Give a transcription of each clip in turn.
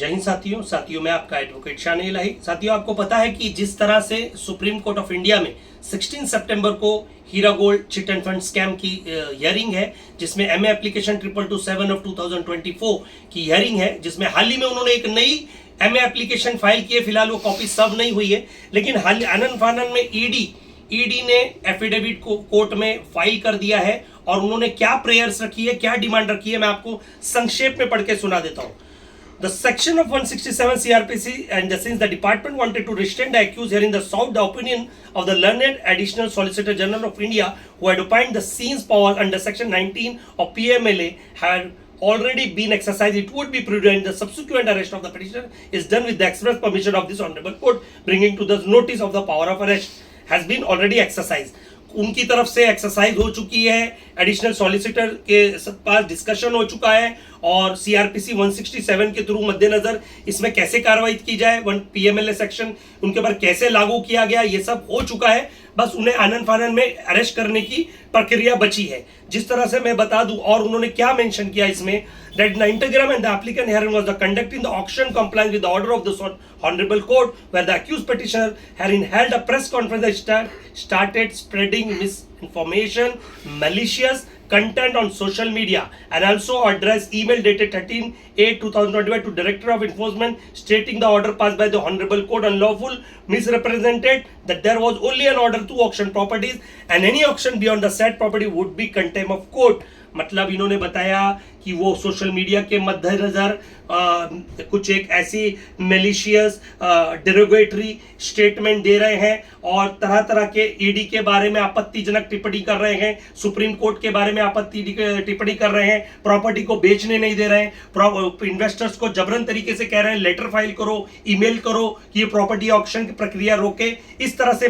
जय हिंद साथियों मैं आपका एडवोकेट शान इलाही। साथियों, आपको पता है कि जिस तरह से सुप्रीम कोर्ट ऑफ इंडिया में 16 सितंबर को Heera gold chit and fund scam की हियरिंग है, जिसमें एमए एप्लीकेशन 2227 ऑफ 2024 की हियरिंग है, जिसमें हाल ही में उन्होंने एक नई एमए एप्लीकेशन फाइल की है। फिलहाल वो कॉपी सर्व नहीं हुई है, लेकिन आनन फानन में ईडी ने एफिडेविट को कोर्ट में फाइल कर दिया है और उन्होंने क्या प्रेयर्स रखी है, क्या डिमांड रखी है, मैं आपको संक्षेप में पढ़ के सुना देता हूं। The section of 167 CRPC, and since the department wanted to restrain the accused herein, the sought the opinion of the learned additional solicitor general of India, who had opined the scene's powers under section 19 of PMLA had already been exercised. It would be prudent the subsequent arrest of the petitioner is done with the express permission of this honorable court, bringing to the notice of the power of arrest has been already exercised. उनकी तरफ से exercise हो चुकी है, additional solicitor के पास discussion हो चुका है और सीआरपीसी 167 के थ्रू मद्देनजर इसमें कैसे कार्रवाई की जाए, पीएमएलए सेक्शन उनके ऊपर कैसे लागू किया गया, ये सब हो चुका है। बस उन्हें आनन फानन में अरेस्ट करने की प्रक्रिया बची है। जिस तरह से मैं बता दूं, और उन्होंने क्या मेंशन किया इसमें, that the integram and the applicant herein was the conducting the auction compliance with the order of the honorable court, where the accused petitioner herein held a press conference that started spreading misinformation, malicious content on social media, and also addressed email dated 13/8/2025 to Director of Enforcement stating the order passed by the honorable court unlawful, misrepresented that there was only an order to auction properties and any auction beyond the said property would be contempt of court। मतलब इन्होंने बताया कि वो social media के मद्देनजर कुछ एक ऐसी मेलिशियस डेरोगेटरी स्टेटमेंट दे रहे हैं और तरह तरह के ईडी के बारे में आपत्तिजनक टिप्पणी कर रहे हैं, सुप्रीम कोर्ट के बारे में आपत्ति टिप्पणी कर रहे हैं, प्रॉपर्टी को बेचने नहीं दे रहे हैं, इन्वेस्टर्स को जबरन तरीके से कह रहे हैं लेटर फाइल करो, ईमेल करो कि ये प्रॉपर्टी ऑक्शन की प्रक्रिया रोके, इस तरह से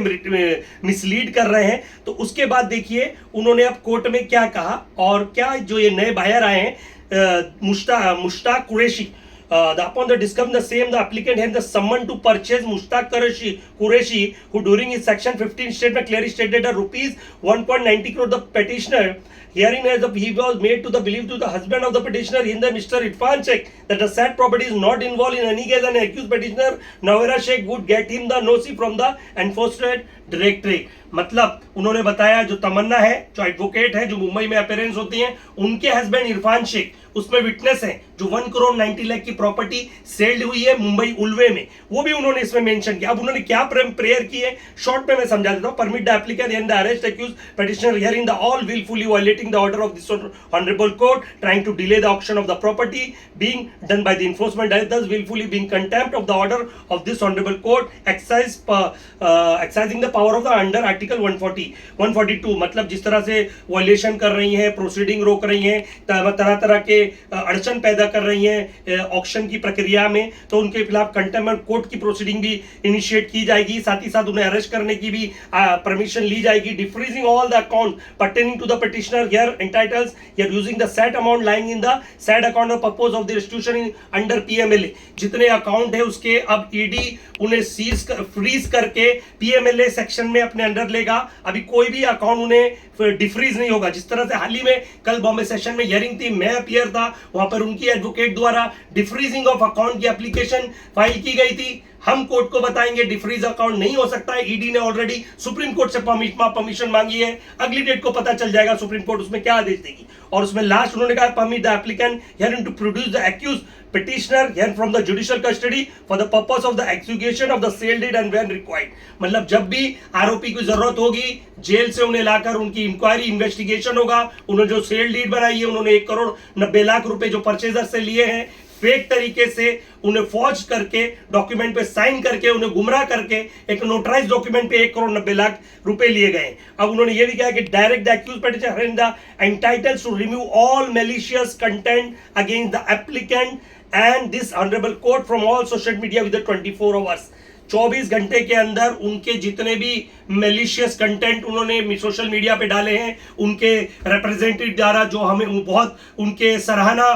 मिसलीड कर रहे हैं। तो उसके बाद देखिए उन्होंने अब कोर्ट में क्या कहा और क्या जो ये नए बायर आए हैं Mushtaq Qureshi. Upon the discovery the same, the applicant had the summon to purchase Mushtaq Qureshi, who during his section 15 statement clearly stated that rupees 1.90 crore the petitioner herein as he was made to the belief to the husband of the petitioner in the Mr. Irfan Sheikh that the said property is not involved in any case and accused petitioner Nawera Sheikh would get him the notice from the enforcement directorate। मतलब उन्होंने बताया जो तमन्ना है, जो advocate है, जो मुंबई में appearance होती हैं, उनके हस्बैंड इरफान शेख उसमें विटनेस है, जो 1 करोड़ 90 लाख की प्रॉपर्टी सेल्ड हुई है मुंबई उल्वे में, वो भी उन्होंने इसमें मेंशन किया। अब उन्होंने क्या प्रेयर की है शॉर्ट में मैं समझा देता हूं। Permit the applicant and the arrest accused petitioner herein the all willfully violating the order of this honorable court, trying to delay the auction of the property being done by the enforcement director, thus willfully being contempt of the order of this honorable court, exercising the power of the under article 142। मतलब जिस तरह से violation कर रही हैं, proceeding रोक रही हैं, तरह तरह के अड़चन पैदा कर रही हैं ऑक्शन की प्रक्रिया में, तो उनके खिलाफ कंटेम्प्ट कोर्ट की प्रोसीडिंग भी इनिशिएट की जाएगी। साथ ही साथ उन्हें अरेस्ट करने की भी परमिशन ली जाएगी। Defreezing all the account pertaining to the petitioner here entitles here using the said amount lying in the said account of purpose of the restitution in under PMLA। जितने अकाउंट है उसके अब ED उन्हें freeze करके PMLA section में अपने under लेगा। अभी कोई भी अकाउंट उन्हें डिफ्रीज नहीं होगा। जिस तरह से हाल ही में कल बॉम्बे सेशन में हियरिंग थी, मैं अपीयर था, वहां पर उनकी एडवोकेट द्वारा डिफ्रीजिंग ऑफ अकाउंट की एप्लीकेशन फाइल की गई थी। हम कोर्ट को बताएंगे डिफ्रीज अकाउंट नहीं हो सकता है। ईडी ने ऑलरेडी सुप्रीम कोर्ट से परमिशन मांगी है, अगली डेट को पता चल जाएगा सुप्रीम कोर्ट उसमें क्या आदेश देगी। और उसमें लास्ट उन्होंने कहा permit the applicant herein to produce the accused petitioner here from the judicial custody for the purpose of the execution of the sale deed and when required। मतलब जब भी आरोपी की जरूरत होगी जेल से उन्हें लाकर उनकी इंक्वायरी इन्वेस्टिगेशन होगा। उन्होंने जो सेल डीड बनाई है, उन्होंने 1 करोड़ 90 लाख रुपए जो परचेजर से लिए हैं, फेक तरीके से उन्हें फॉर्ज करके डॉक्यूमेंट पे साइन करके उन्हें गुमराह करके एक नोटराइज डॉक्यूमेंट पे 1 करोड़ 90 लाख रुपए लिए गए। अब उन्होंने ये भी कहा कि direct the accused petitioner in the entitles to remove all malicious content against the applicant and this honorable court from all social media within 24 hours। 24 घंटे के अंदर उनके जितने भी मेलिशियस कंटेंट उन्होंने सोशल मीडिया पे डाले हैं, उनके रिप्रेजेंटेटिव द्वारा जो हमें बहुत उनके सराहना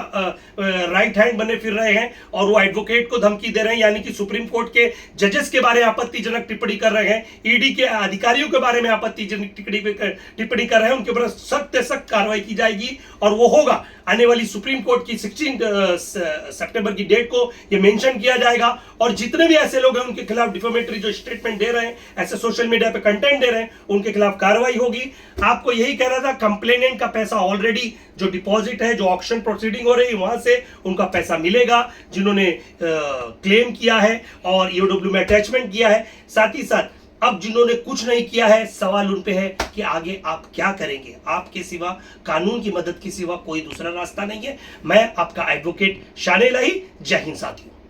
राइट हैंड बने फिर रहे हैं, और वो एडवोकेट को धमकी दे रहे हैं, यानी कि सुप्रीम कोर्ट के जजेस के बारे में आपत्तिजनक टिप्पणी कर रहे हैं, ईडी के अधिकारियों के बारे में आपत्तिजनक टिप्पणी कर रहे हैं, उनके ऊपर सख्त से सख्त कार्रवाई की जाएगी। और वो होगा आने वाली सुप्रीम कोर्ट की 16 सितंबर की डेट को ये मेंशन किया जाएगा, और जितने भी ऐसे लोग हैं उनके खिलाफ डिफेमेटरी जो स्टेटमेंट दे रहे हैं, ऐसे सोशल मीडिया पे कंटेंट दे रहे हैं, उनके खिलाफ कार्रवाई होगी। आपको यही कहना था, कंप्लेनेंट का पैसा ऑलरेडी जो डिपॉजिट है, जो ऑक्शन प्रोसीडिंग हो रही है वहां से उनका पैसा मिलेगा, जिन्होंने क्लेम किया है और ईओडब्ल्यू में अटैचमेंट किया है। साथ ही साथ अब जिन्होंने कुछ नहीं किया है, सवाल उन पे है कि आगे आप क्या करेंगे। आपके सिवा, कानून की मदद के सिवा कोई दूसरा रास्ता नहीं है। मैं आपका एडवोकेट शान इलाही। जय हिंद साथियों।